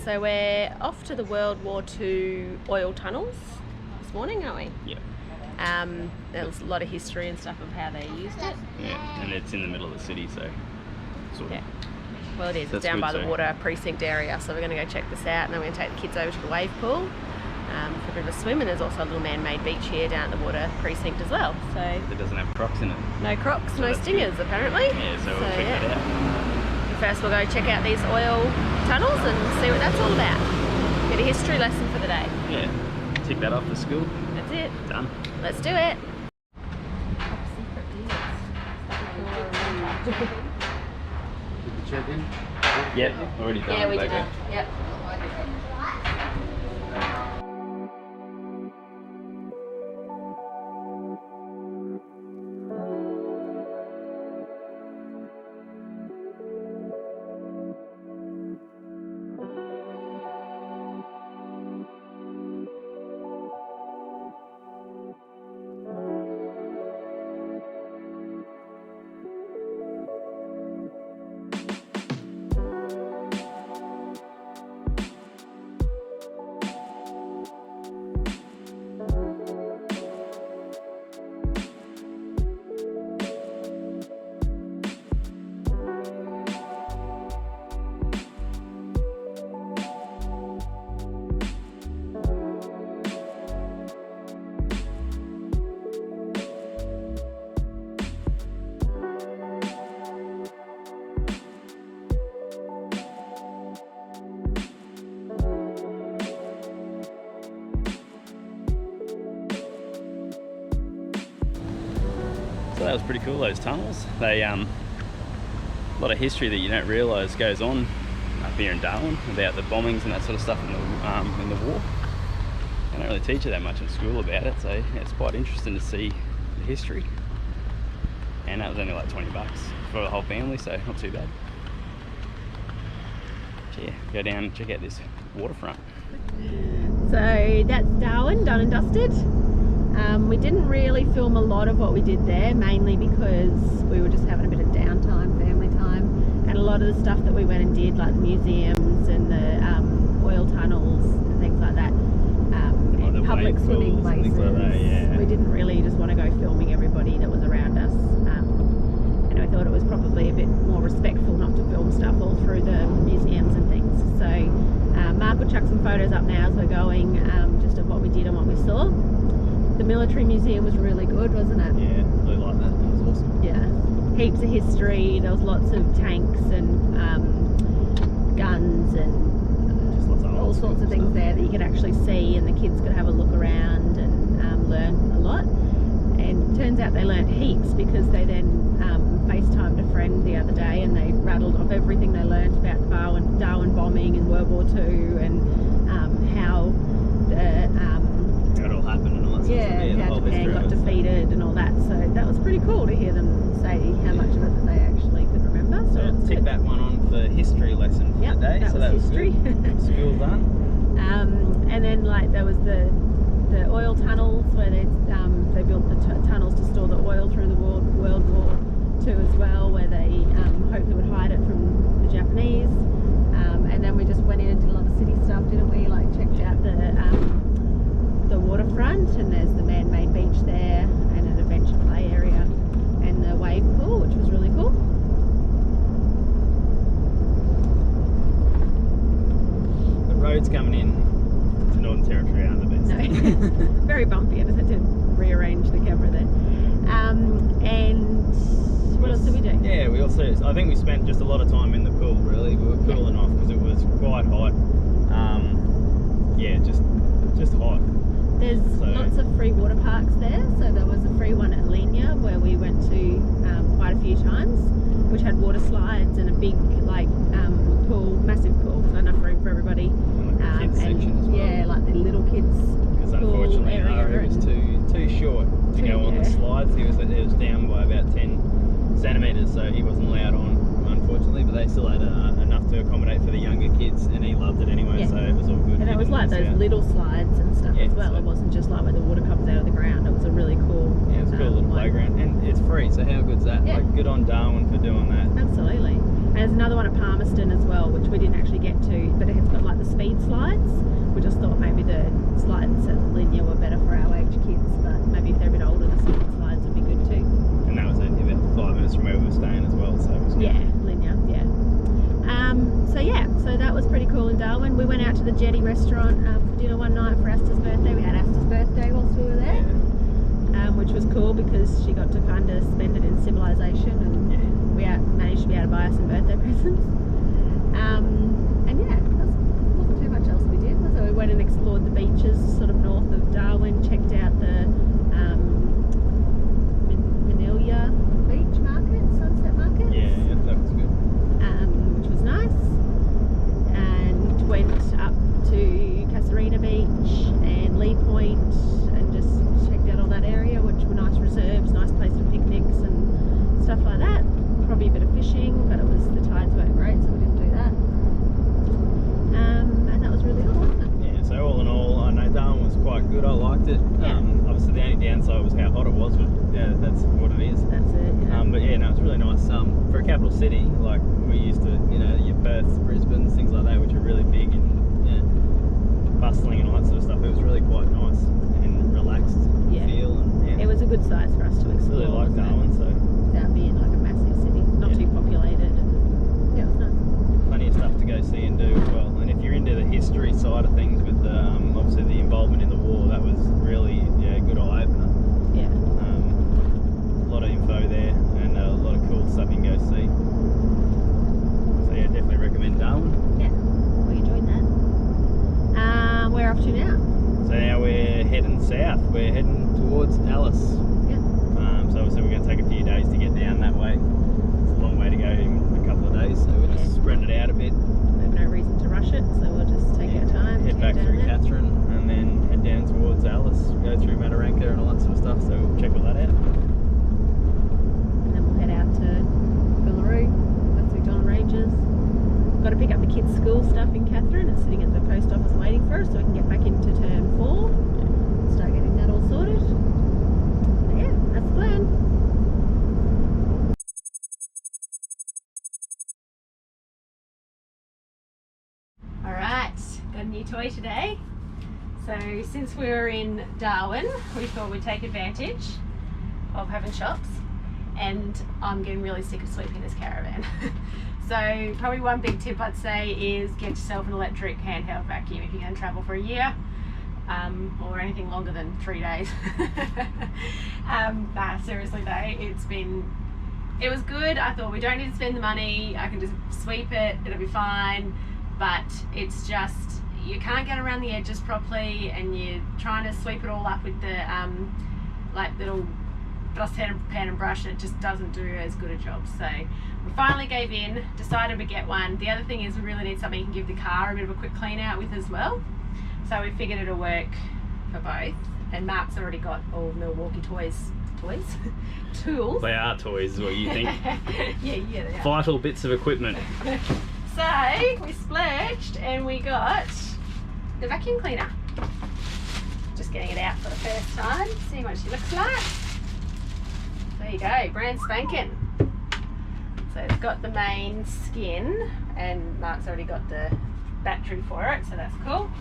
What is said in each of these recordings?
So we're off to the World War II oil tunnels this morning, aren't we? Yep. There's a lot of history and stuff of how they used it. Yeah, and it's in the middle of the city, so sort of. Yeah. Well, it is. That's It's down good, by the so. water precinct area, so we're going to go check this out, and then we're going to take the kids over to the wave pool for a bit of a swim. And there's also a little man-made beach here down at the water precinct as well. So It doesn't have crocs in it. no crocs, So no that's stingers apparently. Yeah, so we'll check that out. But first, we'll go check out these oil tunnels and see what that's all about. Get a history lesson for the day. Yeah, tick that off for school. That's it. Done. Let's do it. Did you check in? Yep, already done. Yeah, we did baby. it. Yep. So that was pretty cool, those tunnels. They a lot of history that you don't realise goes on up here in Darwin about the bombings and that sort of stuff in the war. They don't really teach you that much in school about it, so yeah, it's quite interesting to see the history. And that was only like $20 for the whole family, so not too bad. But yeah, go down and check out this waterfront. So that's Darwin, done and dusted. We didn't really film a lot of what we did there, mainly because we were just having a bit of downtime, family time, and a lot of the stuff that we went and did, like the museums and the oil tunnels and things like that, and public swimming places, like that, yeah. We didn't really just want to go filming everybody that was around us, and I thought it was probably a bit more respectful not to film stuff all through the museums and things. So Marc will chuck some photos up now as we're going, just of what we did and what we saw. The military museum was really good, wasn't it? Yeah, I like that. That was awesome. Yeah, heaps of history. There was lots of tanks and guns and Just lots of all sorts of things there that you could actually see, and the kids could have a look around and learn a lot. And turns out they learnt heaps, because they then FaceTimed a friend the other day and they rattled off everything they learnt about the Darwin bombing and World War II, and how the how it all happened and all that sort of stuff. how Japan got defeated and all that. So that was pretty cool to hear them say how much of it that they actually could remember. So So tick that one on for history lesson for the day. That so was that history. was good. School done. And then like there was the oil tunnels where they built the tunnels to store the oil through the World War II as well, where they hopefully would hide it from the Japanese. And then we just went in and did a lot of city stuff, didn't we? Like checked out the waterfront, and there's the man-made beach there, and an adventure play area, and the wave pool, which was really cool. The road's coming in to Northern Territory aren't the best. No, very bumpy. I just had to rearrange the camera there. And what else did we do? Yeah, we also, I think we spent just a lot of time in the pool, really. We were cooling off because it was quite hot. Yeah, just hot. There's lots of free water parks there. So there was a free one at Lenia where we went to quite a few times, which had water slides and a big pool, massive pool, so enough room for everybody. And like the kids section as well. Yeah, like the little kids. Because unfortunately Ari was too short to go on the slides. He was down by about 10 centimetres, so he wasn't allowed on, unfortunately. But they still had enough to accommodate for the younger kids, and he loved it anyway. So it was all good. And it was like those little slides and stuff as well. It wasn't just like where the water comes out of the ground. It was a really cool. Yeah, it was a cool little playground, and it's free. So how good's that? Yeah. Like, good on Darwin for doing that. Absolutely. There's another one at Palmerston as well, which we didn't actually get to, but it's got like the speed slides. We just thought maybe the slides at Linear were better for our age kids, but maybe if they're a bit older, the speed slides would be good too. And that was only about 5 minutes from where we were staying as well, so it was good. Yeah, Linear, yeah. So that was pretty cool in Darwin. We went out to the Jetty restaurant for dinner one night for Asta's birthday. We had Asta's birthday whilst we were there, which was cool because she got to kind of spend it in civilization, and we managed to be able to buy her some birthday presents. And yeah, wasn't too much else we did. So we went and explored the beaches sort of north of Darwin, checked out the Manila Beach Market, Sunset Market. Yeah, that was good. Which was nice. And went up to Casuarina Beach and Lee Point and just checked out all that area, which were nice reserves, nice place for picnics and stuff like that. Probably a bit of fishing, but the tides weren't great, so we didn't do that. And that was really all, wasn't it? Yeah, so all in all, I know Darwin was quite good. I liked it. Yeah. Obviously, the only downside was how hot it was, but yeah, that's what it is. That's it. Yeah. But yeah, no, it's really nice. For a capital city, like we used to, your Perths, Brisbane's, things like that, which are really big and bustling and all that sort of stuff. It was really quite nice and relaxed feel, and it was a good size for us to explore. really like Darwin, so without being like a massive city, not too populated. And, yeah, it was nice. plenty of stuff to go see and do as well. And if you're into the history side of things with the obviously the involvement in the war, that was really a good eye opener. Yeah. A lot of info there and a lot of cool stuff you can go see. So yeah, definitely recommend Darwin. Yeah, we enjoyed that. We're off to now. So now we're heading south. We're heading towards Alice. Yeah. So obviously we're going to take a few days to get down that way. It's a long way to go in a couple of days, so we're just spreading it out a bit. We have no reason to rush it, so we'll just take our time. Head back down through there. Catherine and then head down towards Alice, go through Mataranka and all that sort of stuff, so we'll check all that out. And then we'll head out to Uluru. That's Macdonell Ranges. Got to pick up the kids' school stuff in Catherine. It's sitting at the post office waiting for us, so we can get back into term 4. Start getting that all sorted. But yeah, that's the plan. Alright, got a new toy today. So since we were in Darwin, we thought we'd take advantage of having shops, and I'm getting really sick of sweeping this caravan. So probably one big tip I'd say is get yourself an electric handheld vacuum if you're going to travel for a year, or anything longer than 3 days. Seriously though, it was good. I thought we don't need to spend the money, I can just sweep it, it'll be fine, but it's just, you can't get around the edges properly, and you're trying to sweep it all up with the like little dustpan and brush, and it just doesn't do as good a job. So we finally gave in, decided to get one. The other thing is we really need something you can give the car a bit of a quick clean out with as well. So we figured it'll work for both. And Marc's already got all Milwaukee tools. They are toys, is what you think. yeah, they are. Vital bits of equipment. So we splurged and we got the vacuum cleaner. Just getting it out for the first time, seeing what she looks like. There you go, brand spanking. So it's got the main skin, and Marc's already got the battery for it, so that's cool.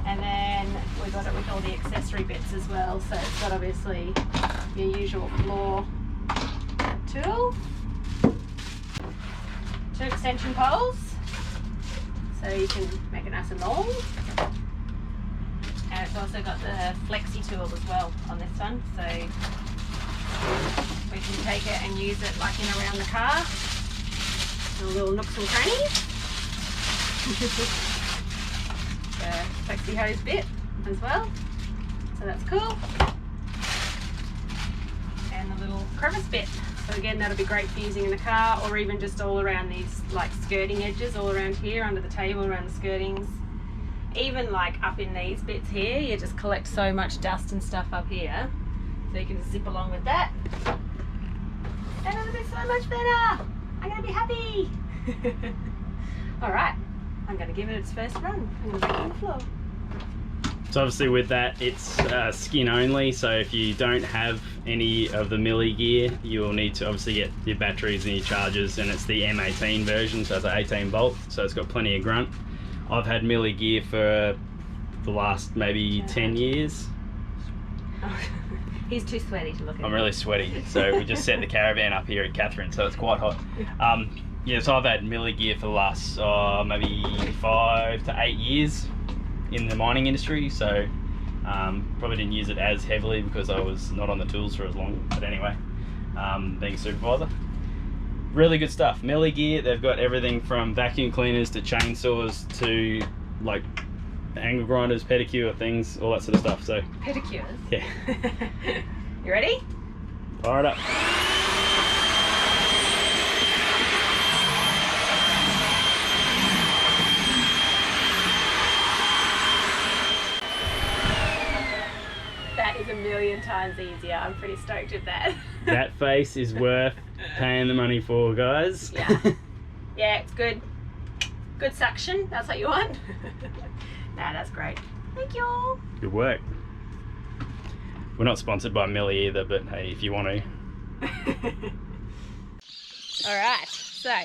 And then we got it with all the accessory bits as well. So it's got obviously your usual floor tool, 2 extension poles, so you can make it nice and long. And it's also got the flexi tool as well on this one, so we can take it and use it like in around the car, the little nooks and crannies. The flexi hose bit as well, so that's cool. And the little crevice bit, so again that'll be great for using in the car, or even just all around these like skirting edges, all around here under the table, around the skirtings. Even like up in these bits here, you just collect so much dust and stuff up here, so you can zip along with that. And it'll be so much better. I'm gonna be happy. All right, I'm gonna give it its first run. I'm gonna vacuum the floor. So obviously with that, it's skin only, so if you don't have any of the Millie gear, you'll need to obviously get your batteries and your chargers, and it's the M18 version, so it's an 18 volt, so it's got plenty of grunt. I've had Millie gear for the last maybe 10 years. He's too sweaty to look at. I'm really sweaty, so we just set the caravan up here at Catherine, so it's quite hot. Yeah, so I've had Millie gear for the last maybe 5 to 8 years in the mining industry, so probably didn't use it as heavily because I was not on the tools for as long, but anyway, being a supervisor. Really good stuff. Millie gear, they've got everything from vacuum cleaners to chainsaws to like angle grinders, pedicure things, all that sort of stuff. So Pedicures? yeah. You ready? Fire it up. That is a million times easier. I'm pretty stoked with that. That face is worth paying the money for, guys. Yeah. Yeah, it's good. Good suction. That's what you want. Nah, that's great. Thank you. Good work. We're not sponsored by Millie either, but hey, if you want to. Alright, so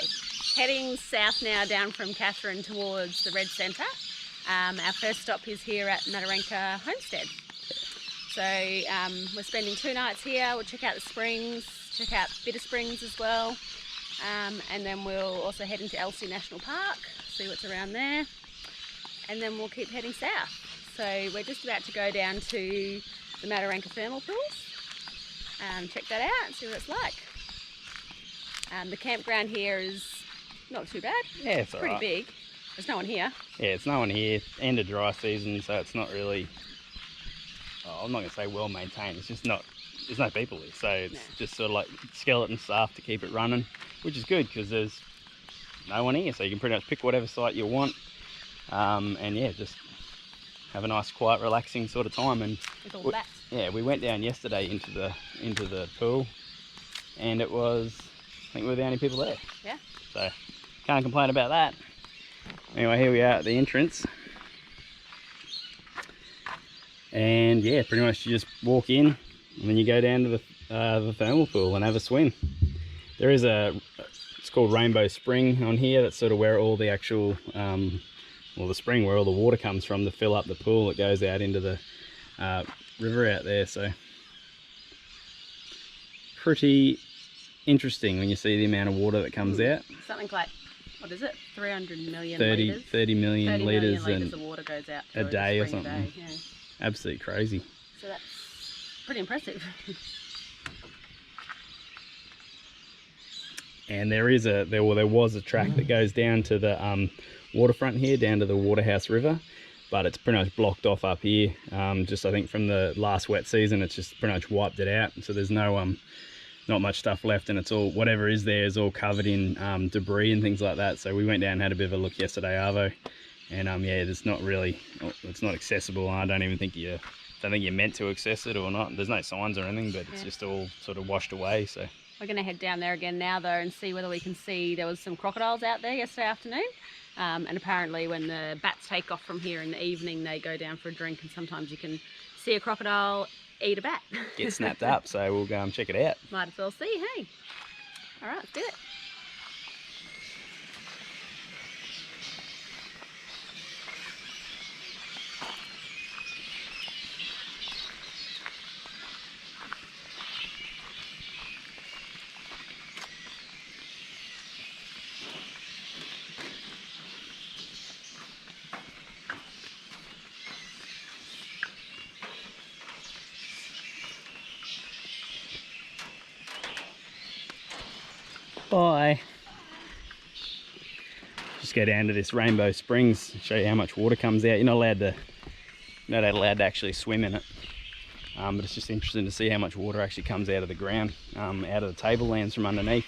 heading south now down from Catherine towards the Red Centre. Our first stop is here at Mataranka Homestead. So we're spending 2 nights here. We'll check out the springs, check out Bitter Springs as well. And then we'll also head into Elsie National Park, see what's around there. And then we'll keep heading south. So we're just about to go down to the Mataranka thermal pools. Check that out and see what it's like. The campground here is not too bad. Yeah, it's pretty big. There's no one here. Yeah, it's no one here. End of dry season, so it's not really, I'm not going to say well maintained, it's just not, there's no people here. So it's just sort of like skeleton staff to keep it running, which is good because there's no one here. So you can pretty much pick whatever site you want. And yeah, just have a nice, quiet, relaxing sort of time. And with all that. Yeah, we went down yesterday into the pool, and it was, I think we were the only people there. Yeah. So can't complain about that. Anyway, here we are at the entrance, and yeah, pretty much you just walk in, and then you go down to the thermal pool and have a swim. There is it's called Rainbow Spring on here. That's sort of where all the actual well, the spring where all the water comes from to fill up the pool. It goes out into the river out there, so pretty interesting when you see the amount of water that comes out. Something like, what is it, 300 million 30 litres? 30 million litres of water goes out a day or something. A day, yeah. Absolutely crazy. So that's pretty impressive. And there was a track that goes down to the waterfront here, down to the Waterhouse River, but it's pretty much blocked off up here. Just I think from the last wet season, it's just pretty much wiped it out. So there's no not much stuff left, and it's all, whatever is there is all covered in debris and things like that. So we went down and had a bit of a look yesterday, Arvo, and yeah, there's not really, it's not accessible. I don't even think you're meant to access it or not. There's no signs or anything, but it's just all sort of washed away. So we're going to head down there again now though and see whether we can see, there was some crocodiles out there yesterday afternoon, and apparently when the bats take off from here in the evening, they go down for a drink, and sometimes you can see a crocodile eat a bat. Get snapped up, so we'll go and check it out. Might as well see, hey. All right, let's do it. Bye. Just go down to this Rainbow Springs, show you how much water comes out. You're not allowed to actually swim in it, but it's just interesting to see how much water actually comes out of the ground, out of the tablelands from underneath.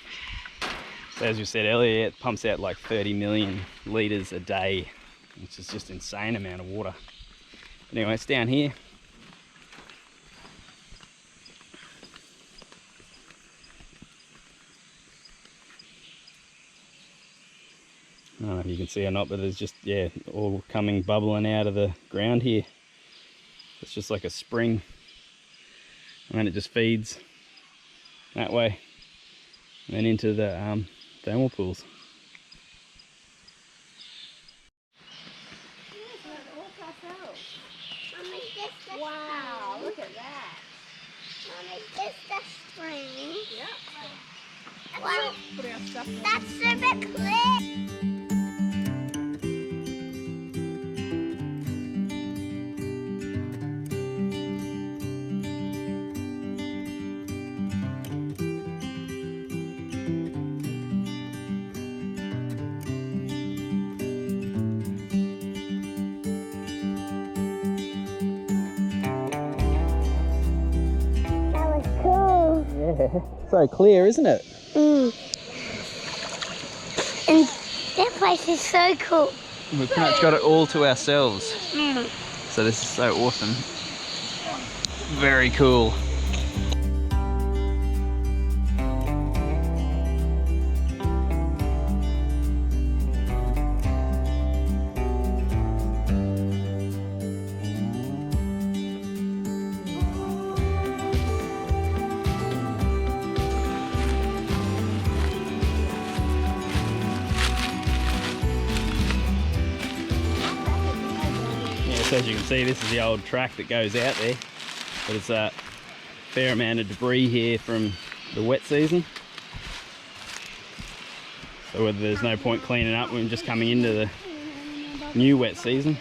So as you said earlier, it pumps out like 30 million litres a day, which is just insane amount of water. But anyway, it's down here. I don't know if you can see or not, but there's just, yeah, all coming bubbling out of the ground here. It's just like a spring, and then it just feeds that way, and then into the thermal pools. Wow, look at that. Mom, is this the spring? Yep. Well, Put our stuff in. that's super clear. That was cool. Yeah, so clear, isn't it? And that place is so cool. We've pretty much got it all to ourselves. So this is so awesome. Very cool. So as you can see, this is the old track that goes out there, but it's a fair amount of debris here from the wet season, so whether there's no point cleaning up when just coming into the new wet season.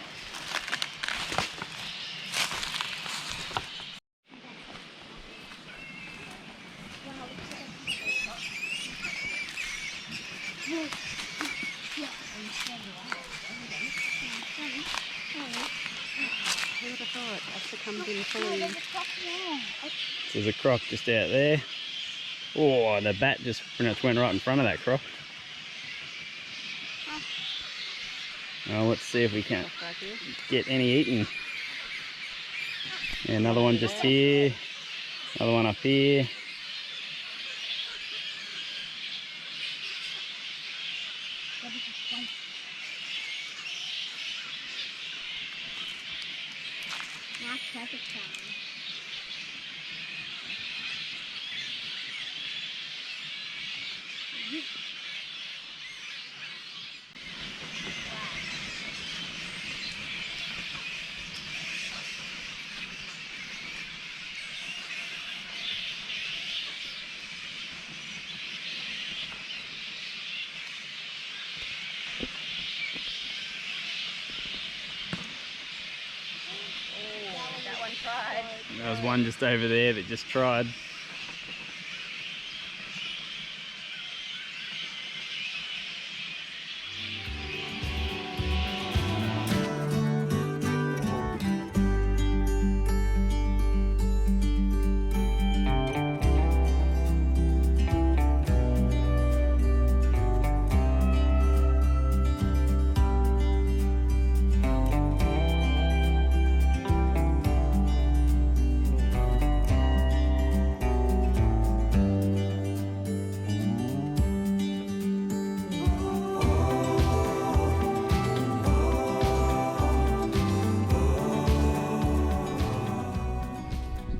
There's a croc just out there. Oh, the bat just pretty much went right in front of that croc. Well, let's see if we can get any eating. Yeah, another one just here. Another one up here. Perfect time. There was one just over there that just tried.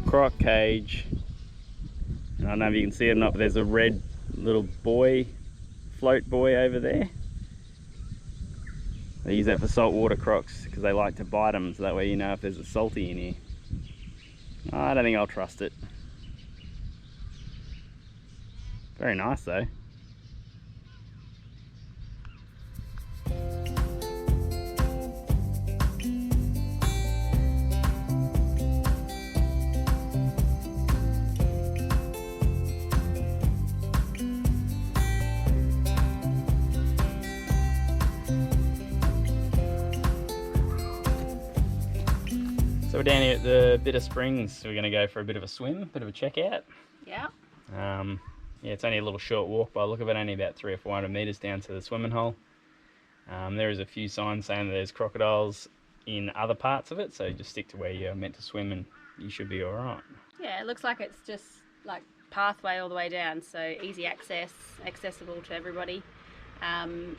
Croc cage, and I don't know if you can see it or not, but there's a red little buoy, float buoy over there. They use that for saltwater crocs because they like to bite them, so that way you know if there's a salty in here. I don't think I'll trust it. Very nice though. So we're down here at the Bitter Springs, so we're going to go for a bit of a swim, bit of a check out. Yeah. Yeah, it's only a little short walk by the look of it, only about 300 or 400 metres down to the swimming hole. There is a few signs saying that there's crocodiles in other parts of it, so just stick to where you're meant to swim and you should be alright. Yeah, it looks like it's just like pathway all the way down, so easy access, accessible to everybody, and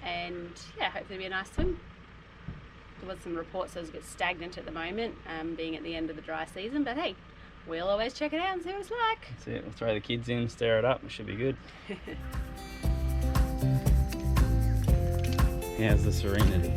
yeah, hopefully it'll be a nice swim. there was some reports that it was a bit stagnant at the moment, being at the end of the dry season, but hey, we'll always check it out and see what it's like. That's it, we'll throw the kids in, stir it up, it should be good. How's the serenity?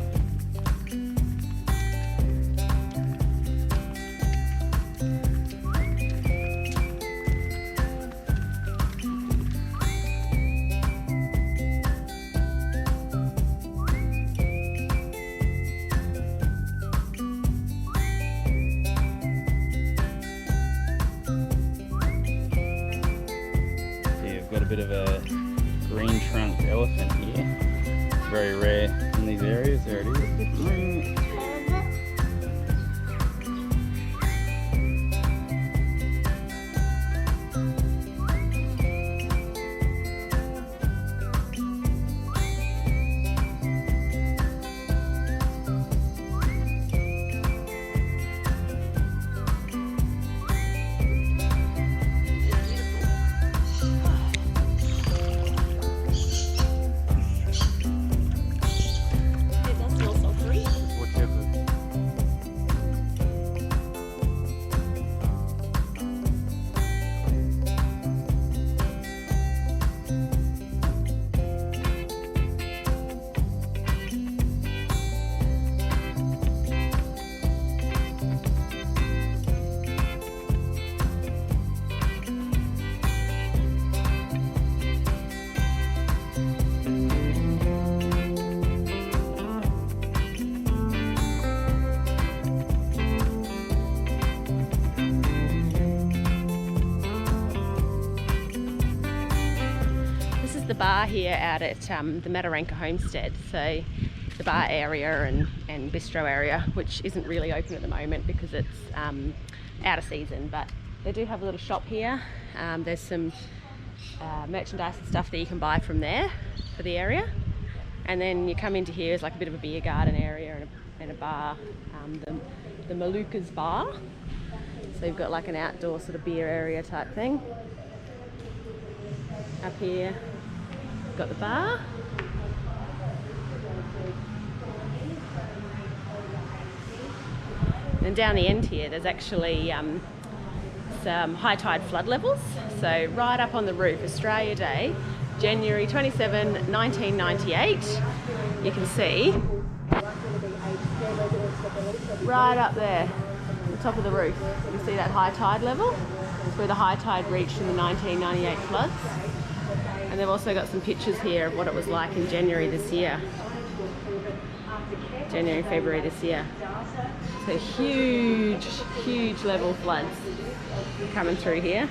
Got a bit of a green trunk elephant here. Very rare in these areas. There it is. The bar here out at the Mataranka homestead, so the bar area and bistro area, which isn't really open at the moment because it's out of season, but they do have a little shop here. There's some merchandise and stuff that you can buy from there for the area, and then you come into here is like a bit of a beer garden area and a bar, the Maluka's bar, so you've got like an outdoor sort of beer area type thing. Up here got the bar. And down the end here there's actually some high tide flood levels. So right up on the roof, Australia Day, January 27, 1998, you can see right up there, the top of the roof, you can see that high tide level. It's where the high tide reached in the 1998 floods. And they've also got some pictures here of what it was like in January this year. January, February this year. So huge, huge level floods coming through here.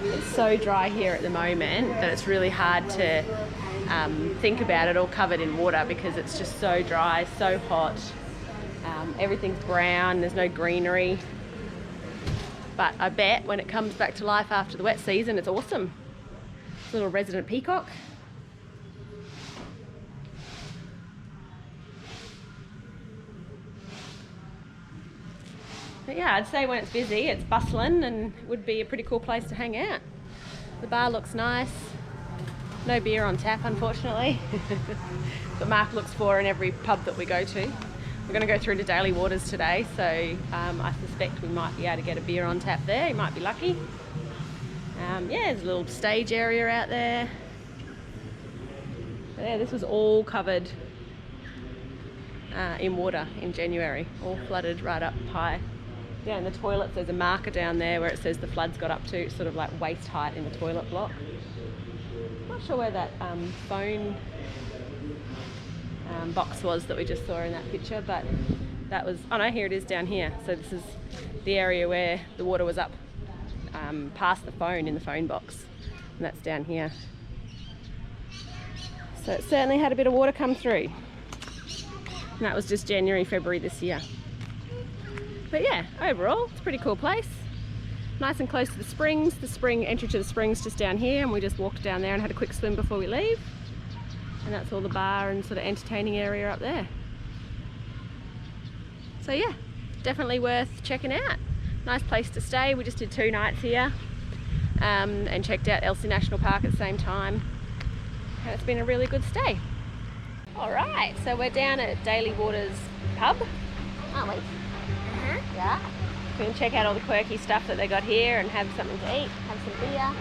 It's so dry here at the moment that it's really hard to think about it all covered in water because it's just so dry, so hot. Everything's brown, there's no greenery. But I bet when it comes back to life after the wet season, it's awesome. It's a little resident peacock. But yeah, I'd say when it's busy, it's bustling and would be a pretty cool place to hang out. The bar looks nice. No beer on tap, unfortunately. But Marc looks for in every pub that we go to. We're going to go through to Daly Waters today, so I suspect we might be able to get a beer on tap there. You might be lucky. Yeah, there's a little stage area out there. But yeah, this was all covered in water in January, all flooded right up high. Yeah, in the toilets there's a marker down there where it says the floods got up to. It's sort of like waist height in the toilet block. Not sure where that phone box was that we just saw in that picture, but that was, oh no, here it is down here. So this is the area where the water was up past the phone in the phone box, and that's down here. So it certainly had a bit of water come through, and that was just January, February this year. But yeah, overall it's a pretty cool place, nice and close to the springs. The spring entry to the springs just down here, and we just walked down there and had a quick swim before we leave. And that's all the bar and sort of entertaining area up there. So yeah, definitely worth checking out. Nice place to stay. We just did 2 nights here and checked out Elsie National Park at the same time. And it's been a really good stay. Alright, so we're down at Daly Waters Pub, aren't we? Yeah. We can check out all the quirky stuff that they got here and have something to eat, have some beer.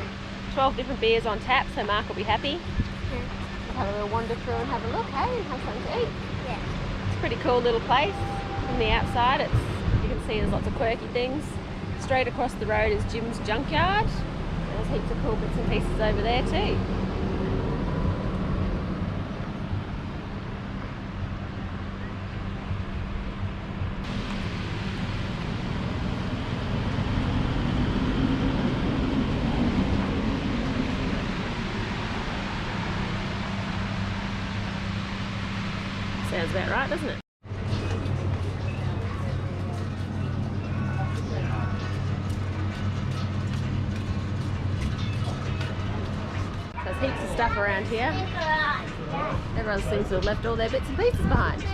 12 different beers on tap, so Marc will be happy. We'll have a little wander through and have a look, hey, and have something to eat. Yeah. It's a pretty cool little place. From the outside, you can see there's lots of quirky things. Straight across the road is Jim's Junkyard. There's heaps of cool bits and pieces over there too. Sounds about right, doesn't it? There's heaps of stuff around here. Everyone seems to have left all their bits and pieces behind,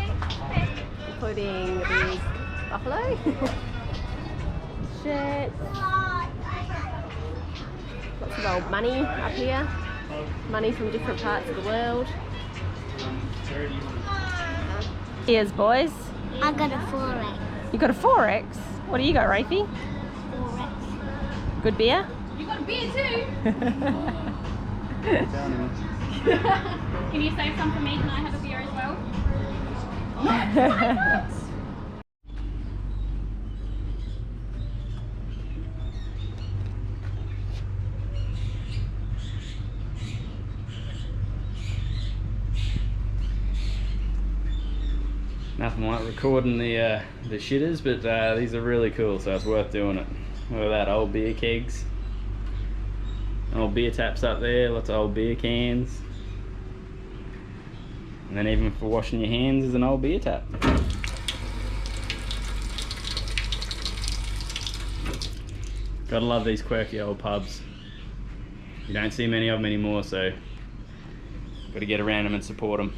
including the big buffalo, shirts, lots of old money up here, money from different parts of the world. Here's boys. I got a 4X. You got a 4X? What do you got, Rafie? 4X. Good beer? You got a beer too? Can you save some for me? Can I have a beer as well? Nothing like recording the shitters, but these are really cool, so it's worth doing it. Look at that, old beer kegs. Old beer taps up there, lots of old beer cans. And then even for washing your hands is an old beer tap. Gotta love these quirky old pubs. You don't see many of them anymore, so gotta get around them and support them.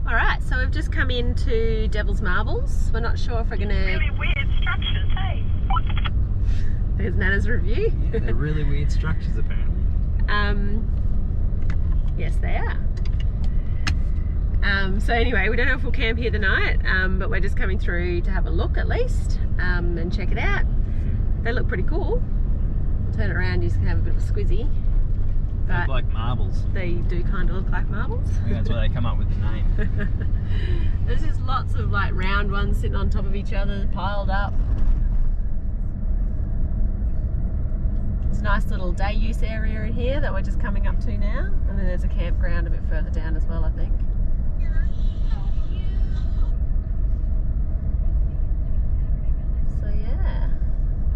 Alright, so we've just come into Devil's Marbles. We're not sure if we're gonna... Really weird structures, hey? There's Nana's review. Yeah, they're really weird structures apparently. Yes they are. So anyway, we don't know if we'll camp here the night, but we're just coming through to have a look at least, and check it out. They look pretty cool. Turn it around, you can have a bit of a squizzy. They But look like marbles. they do kind of look like marbles. I think that's why they come up with the name. There's just lots of like round ones sitting on top of each other, piled up. It's a nice little day use area in here that we're just coming up to now. And then there's a campground a bit further down as well, I think. So yeah,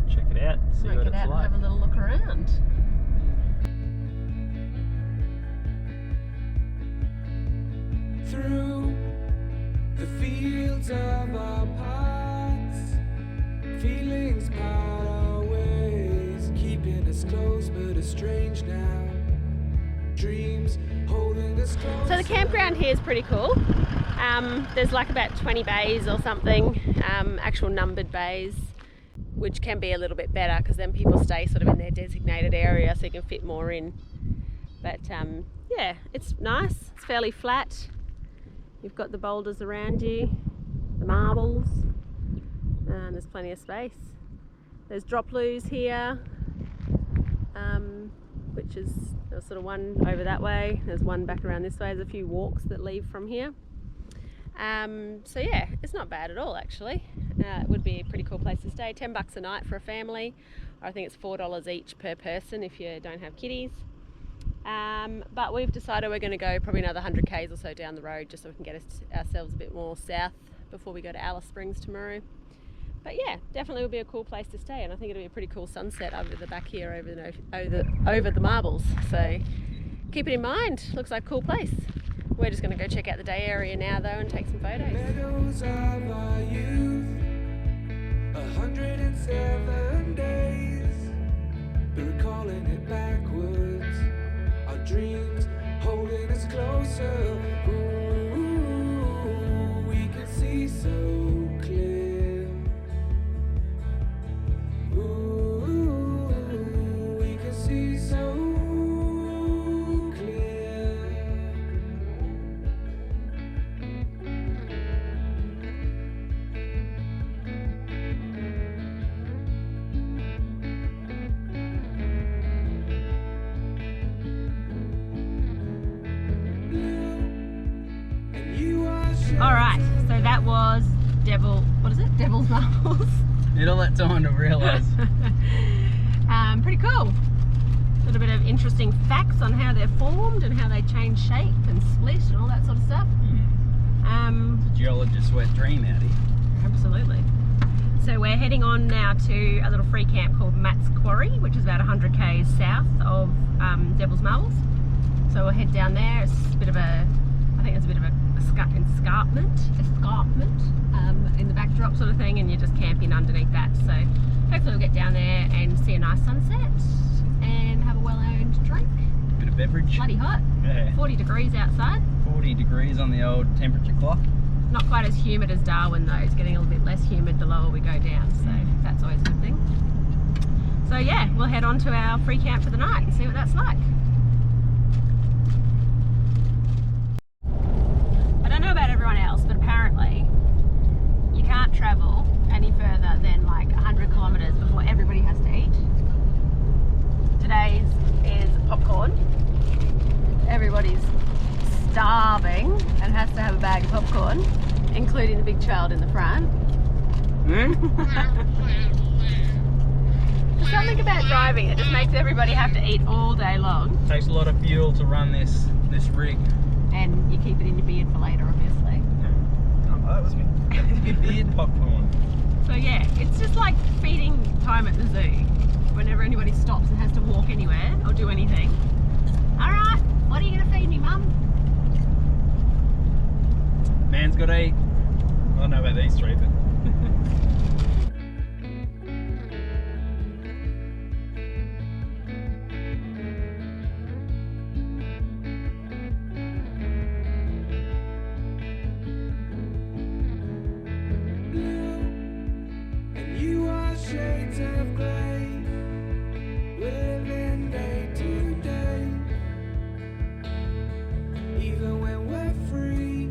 Check it out, see check what it it's out and like. have a little look around. Through the fields of our paths, feelings part our ways, keeping us close but estranged now. Dreams holding us close. So the campground here is pretty cool. There's like about 20 bays or something, actual numbered bays, which can be a little bit better because then people stay sort of in their designated area so you can fit more in. But yeah, it's nice, it's fairly flat. You've got the boulders around you, the marbles, and there's plenty of space. There's drop loos here, which is there's sort of one over that way. There's one back around this way. There's a few walks that leave from here. So yeah, it's not bad at all actually. It would be a pretty cool place to stay. $10 a night for a family, or I think it's $4 each per person if you don't have kiddies. But we've decided we're going to go probably another 100 k's or so down the road just so we can get ourselves a bit more south before we go to Alice Springs tomorrow. But yeah, definitely will be a cool place to stay, and I think it'll be a pretty cool sunset over the back here over the marbles. So keep it in mind, looks like a cool place. We're just going to go check out the day area now though and take some photos. Meadows of our youth, 107 days, but recalling it backwards, our dreams holding us closer. Ooh, we can see so clear. Devil's marbles. Need all that time to realise. Pretty cool. A little bit of interesting facts on how they're formed and how they change shape and split and all that sort of stuff. It's a geologist's wet dream out here. Absolutely. So we're heading on now to a little free camp called Matt's Quarry, which is about 100 k's south of Devil's Marbles. So we'll head down there. It's a bit of a, I think there's a bit of a escarpment in the backdrop sort of thing, and you're just camping underneath that. So hopefully we'll get down there and see a nice sunset and have a well-earned drink. Bit of beverage. Bloody hot. Yeah. 40 degrees outside. 40 degrees on the old temperature clock. Not quite as humid as Darwin though. It's getting a little bit less humid the lower we go down, so that's always a good thing. So yeah, we'll head on to our free camp for the night and see what that's like. I don't know about everyone else, but apparently you can't travel any further than like 100 kilometres before everybody has to eat. Today's is popcorn. Everybody's starving and has to have a bag of popcorn, including the big child in the front. There's something about driving that just makes everybody have to eat all day long. Takes a lot of fuel to run this rig. And you keep it in your beard for later, obviously. Oh, that was me. Beard popcorn. So yeah, it's just like feeding time at the zoo. Whenever anybody stops and has to walk anywhere or do anything. Alright, what are you going to feed me, Mum? Man's got to eat. I don't know about these three, but and you are shades of grey, living day to day. Even when we're free,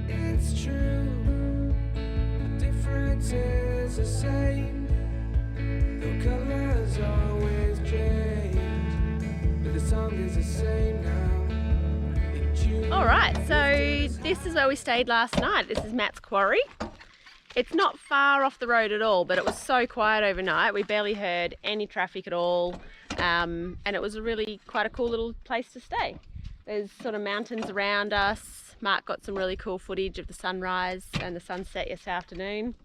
it's true. The difference is the same. The colors always change, but the song is the same now. In June. Alright, so this is where we stayed last night. This is Matt's Quarry. It's not far off the road at all, but it was so quiet overnight. We barely heard any traffic at all, and it was really quite a cool little place to stay. There's sort of mountains around us. Marc got some really cool footage of the sunrise and the sunset yesterday afternoon.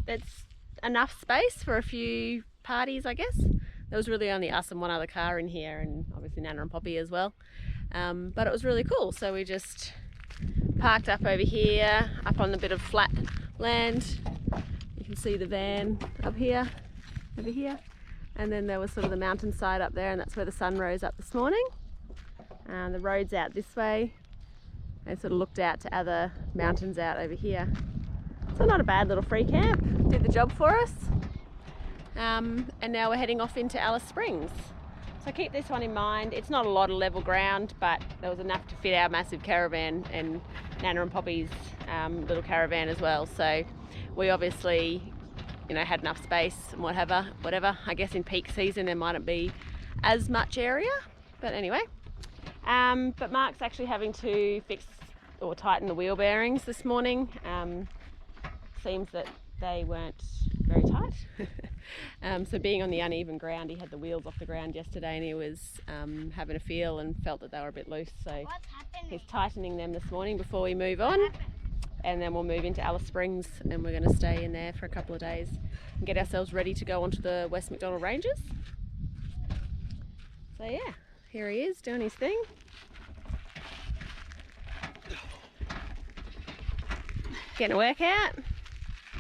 It's enough space for a few parties, I guess. There was really only us and one other car in here, and obviously Nana and Poppy as well. But it was really cool, so we just parked up over here, up on the bit of flat land. You can see the van up here, over here. And then there was sort of the mountainside up there, and that's where the sun rose up this morning. The road's out this way. And sort of looked out to other mountains out over here. So not a bad little free camp. Did the job for us. And now we're heading off into Alice Springs. So keep this one in mind. It's not a lot of level ground, but there was enough to fit our massive caravan and Nana and Poppy's little caravan as well. So we obviously, you know, had enough space and whatever. I guess in peak season there mightn't be as much area, but anyway. But Marc's actually having to fix or tighten the wheel bearings this morning. Seems that they weren't very tight. So being on the uneven ground, he had the wheels off the ground yesterday and he was having a feel and felt that they were a bit loose. So he's tightening them this morning before we move on. And then we'll move into Alice Springs and we're going to stay in there for a couple of days and get ourselves ready to go onto the West Macdonell Ranges. So yeah, here he is doing his thing. Getting a workout.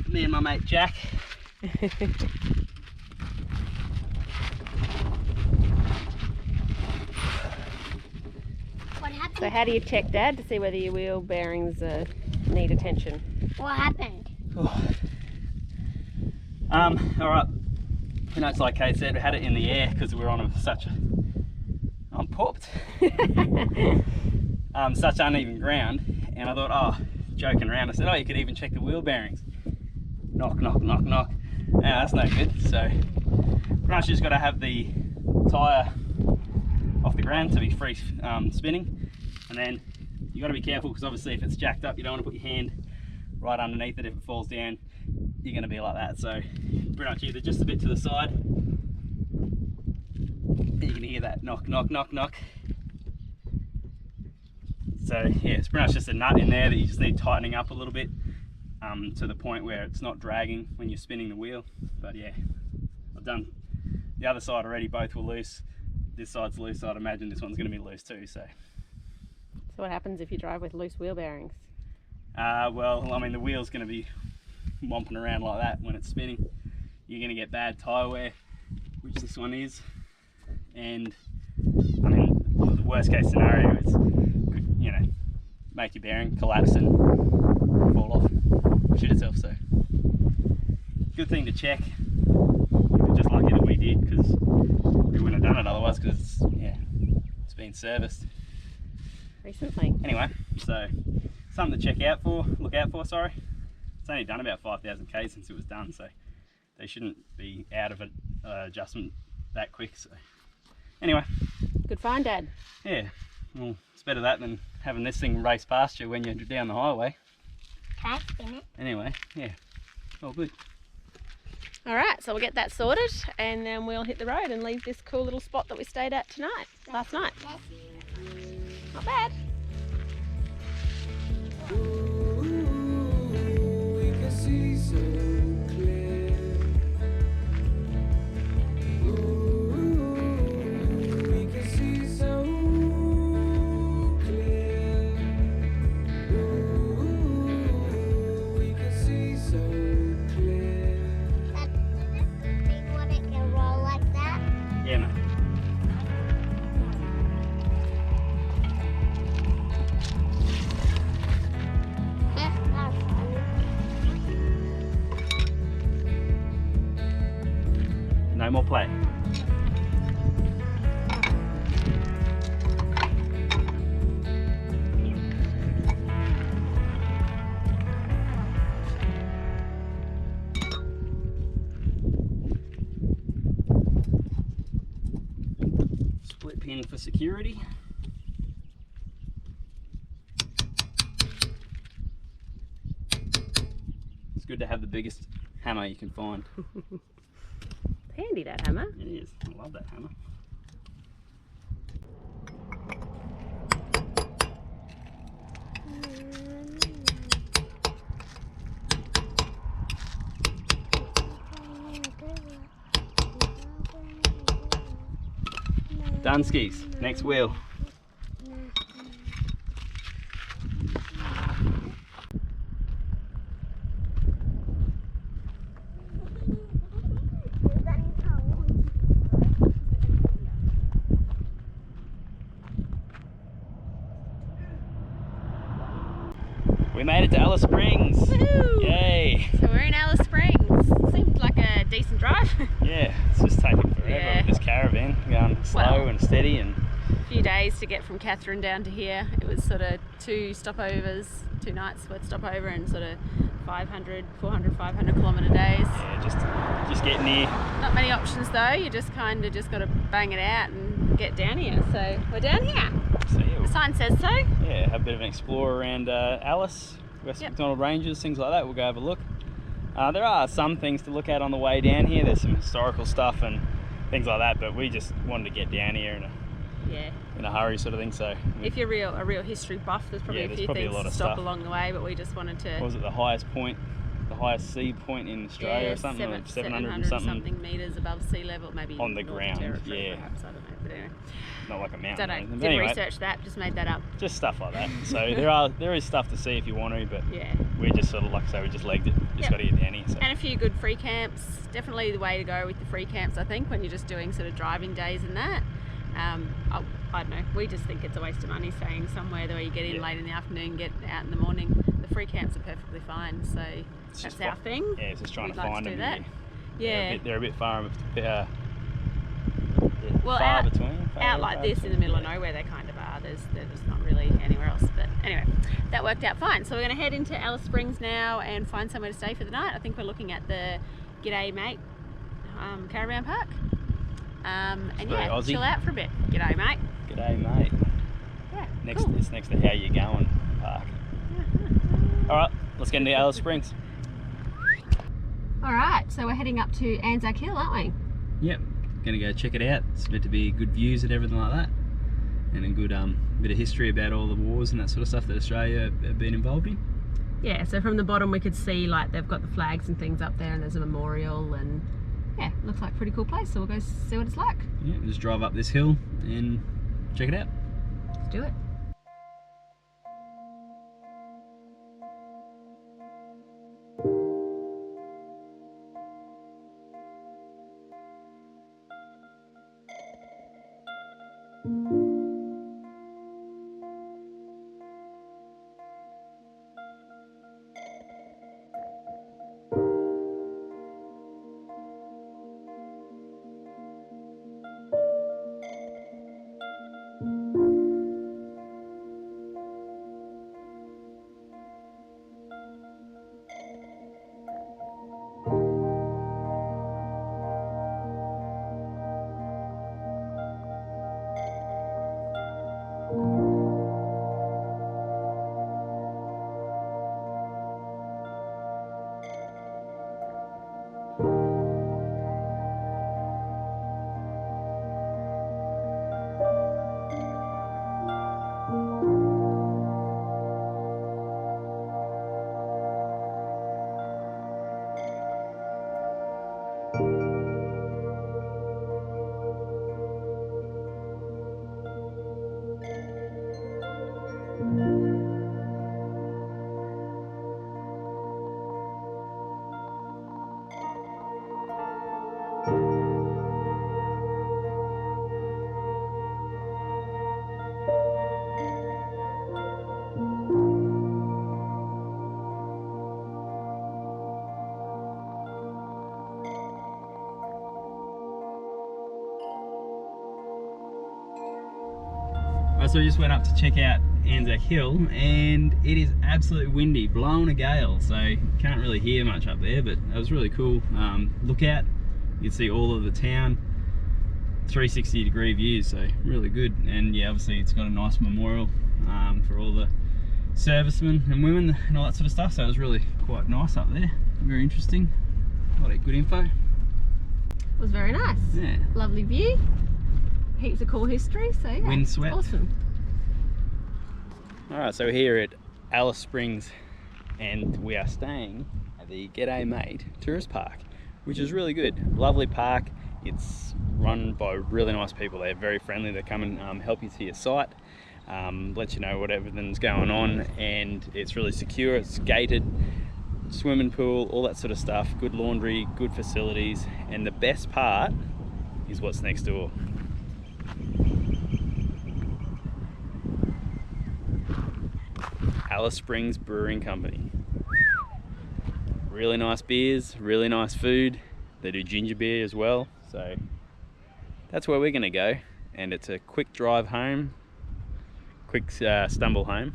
Me and my mate Jack. What happened? So how do you check, Dad, to see whether your wheel bearings need attention? What happened? Alright. You know, it's like Kate said, we had it in the air because we were on such a... I'm popped. Such uneven ground. And I thought, oh, joking around, I said, oh, you could even check the wheel bearings. Knock, knock, knock, knock. Yeah, that's no good. So pretty much just got to have the tyre off the ground to be free spinning, and then you got to be careful because obviously if it's jacked up, you don't want to put your hand right underneath it. If it falls down, you're going to be like that. So pretty much either just a bit to the side. You can hear that knock, knock, knock, knock. So yeah, it's pretty much just a nut in there that you just need tightening up a little bit to the point where it's not dragging when you're spinning the wheel. But yeah, I've done the other side already, both were loose. This side's loose, so I'd imagine this one's going to be loose too. So what happens if you drive with loose wheel bearings? Well, I mean the wheel's going to be womping around like that when it's spinning. You're going to get bad tyre wear, which this one is. And I mean, the worst case scenario is, you know, make your bearing collapse and fall off, shoot itself. So good thing to check. We're just lucky that we did, because we wouldn't have done it otherwise, because it's been serviced Recently. anyway. So something to look out for. Sorry, it's only done about 5,000 k's since it was done, so they shouldn't be out of it adjustment that quick. So anyway, Good find, Dad. yeah, well, it's better that than having this thing race past you when you're down the highway. Can I spin it? Anyway, yeah, all good. All right, so we'll get that sorted and then we'll hit the road and leave this cool little spot that we stayed at last night. Not bad. Ooh, we can see so clear. Ooh, we can see so clear. Ooh, we can see so clear. That's the big one, it can roll like that. Yeah, mate. That's not funny. No more play. Split pin for security. It's good to have the biggest hammer you can find. Handy, that hammer. It is. I love that hammer. Dunskies, next wheel. We made it to Alice Springs. Woohoo! Yay! So we're in Alice Springs. Seemed like a decent drive. Yeah, it's just taking forever Yeah. with this caravan, going slow Well. and steady, and A few days to get from Catherine down to here. It was sort of 2 stopovers, 2 nights worth stopover, and sort of 500 kilometre days. yeah, just getting here. Not many options though. You just kind of just got to bang it out and get down here. So we're down here. So yeah, The sign says so. yeah, have a bit of an explore around Alice, West Yep. Macdonell Ranges, things like that. We'll go have a look. There are some things to look at on the way down here. There's some historical stuff and things like that, but we just wanted to get down here Yeah. in a hurry, sort of thing. So If you're a real history buff, there's probably Yeah, a there's few probably a things lot to of stop stuff. along the way, but we just wanted to. what was it, the highest point, the highest sea point in Australia or something, or 700 and something, metres above sea level, maybe on the Northern ground, Territory, yeah. perhaps, I don't know. But anyway, not like a mountain. don't know. or anything. Didn't But anyway, research that. Just made that up. just stuff like that. So there is stuff to see if you want to, but Yeah. we just sort of, like I say, we just legged it. Just Yep. got to get down here. So. And a few good free camps. Definitely the way to go with the free camps, I think, when you're just doing sort of driving days and that. I don't know. We just think it's a waste of money staying somewhere where you get in Yeah. late in the afternoon, get out in the morning. The free camps are perfectly fine. So It's that's just our thing. Yeah, it's just trying We'd to like find to do them. that. Yeah. They're a bit far, Well, far out- between. Out like this in the middle of nowhere, they kind of are. There's not really anywhere else. But anyway, that worked out fine. So we're going to head into Alice Springs now and find somewhere to stay for the night. I think we're looking at the G'day Mate Caravan Park. And very yeah, Aussie. chill out for a bit. G'day, mate. G'day, mate. Yeah. It's next to How You Going Park. All right, let's get into Alice Springs. All right, so we're heading up to Anzac Hill, aren't we? Yep, gonna go check it out. It's meant to be good views and everything like that, and a good bit of history about all the wars and that sort of stuff that Australia have been involved in. Yeah, so from the bottom we could see like they've got the flags and things up there, and there's a memorial, and yeah, looks like a pretty cool place. So we'll go see what it's like. Yeah, just drive up this hill and check it out. Let's do it. So we just went up to check out Anzac Hill, and it is absolutely windy, blowing a gale, so can't really hear much up there, but it was really cool. Look out, you can see all of the town, 360-degree views, so really good. And yeah, obviously it's got a nice memorial for all the servicemen and women and all that sort of stuff, so it was really quite nice up there, very interesting, a lot of good info. It was very nice. Yeah. Lovely view. Heaps of cool history, so yeah, Windswept. awesome. Alright, so we're here at Alice Springs, and we are staying at the G'day Mate Tourist Park, which is really good. Lovely park. It's run by really nice people. They're very friendly. They come and help you to your site, let you know what everything's going on, and it's really secure. It's gated, swimming pool, all that sort of stuff. Good laundry, good facilities, and the best part is what's next door. Alice Springs Brewing Company. Really nice beers, really nice food. They do ginger beer as well, so that's where we're gonna go. And it's a quick drive home, quick stumble home.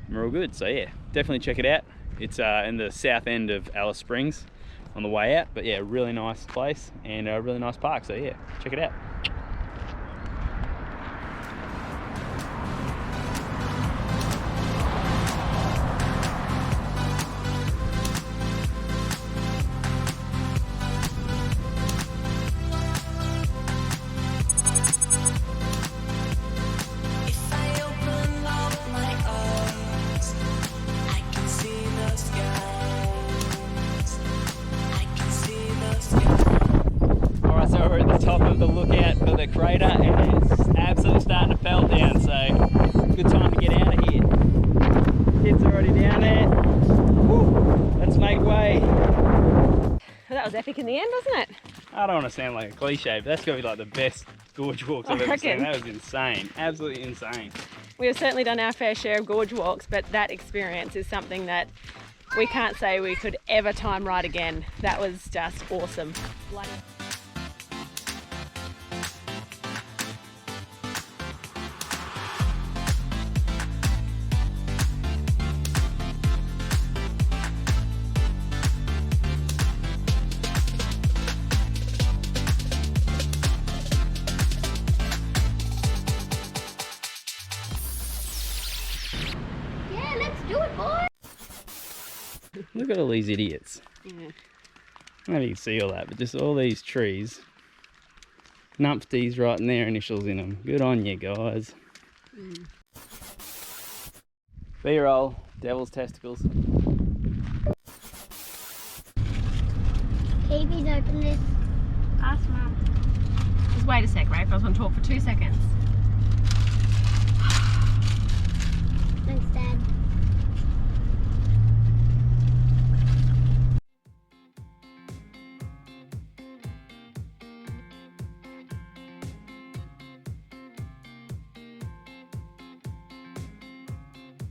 And we're all good, so yeah, definitely check it out. It's in the south end of Alice Springs on the way out, but yeah, really nice place and a really nice park, so yeah, check it out. Top of the lookout for the crater, and it's absolutely starting to pelt down, so good time to get out of here. Kids are already down there. Woo, let's make way. Well, that was epic in the end, wasn't it? I don't want to sound like a cliche, but that's got to be like the best gorge walks I've ever seen. That was insane, absolutely insane. We have certainly done our fair share of gorge walks, but that experience is something that we can't say we could ever time right again. That was just awesome. Bloody Do it, boy. Look at all these idiots. Yeah. Maybe you can see all that, but just all these trees. Numpties writing their initials in them. Good on you guys. B-roll, devil's testicles. Babies, open this. Ask Mum. Just wait a sec, Rafe. I just want to talk for 2 seconds. Thanks, Dad.